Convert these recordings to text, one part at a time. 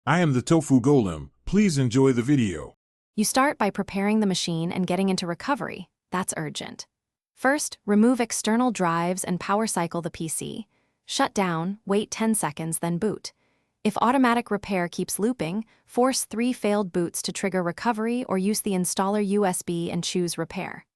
I am the Tofu Golem. Please enjoy the video. You start by preparing the machine and getting into recovery. That's urgent. First, remove external drives and power cycle the PC. Shut down, wait 10 seconds, then boot. If automatic repair keeps looping, force 3 failed boots to trigger recovery or use the installer USB and choose repair.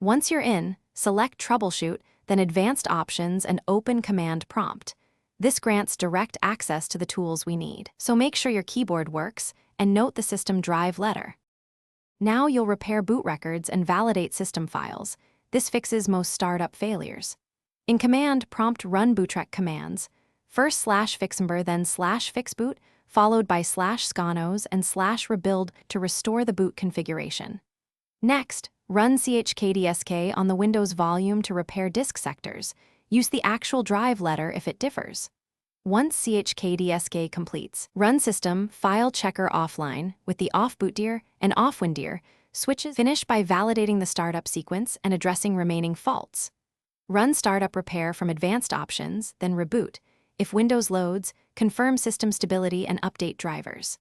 Once you're in, select Troubleshoot, then Advanced Options and open Command Prompt. This grants direct access to the tools we need, so make sure your keyboard works and note the system drive letter. Now you'll repair boot records and validate system files. This fixes most startup failures. In Command Prompt, run bootrec commands. First /fixmber, then /fixboot, followed by /scanos and /rebuild to restore the boot configuration. Next, run chkdsk on the Windows volume to repair disk sectors. Use the actual drive letter if it differs. Once chkdsk completes, run system file checker offline with the offbootdir and offwindir switches. Finish by validating the startup sequence and addressing remaining faults. Run startup repair from advanced options, then reboot. If Windows loads, confirm system stability and update drivers.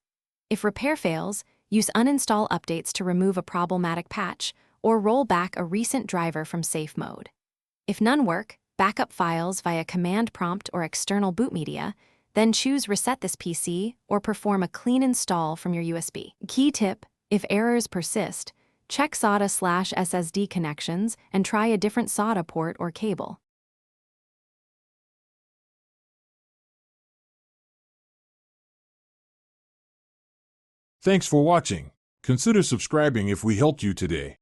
If repair fails, use uninstall updates to remove a problematic patch or roll back a recent driver from safe mode. If none work, backup files via command prompt or external boot media, then choose reset this PC or perform a clean install from your USB. Key tip: if errors persist, check SATA/SSD connections and try a different SATA port or cable. Thanks for watching. Consider subscribing if we helped you today.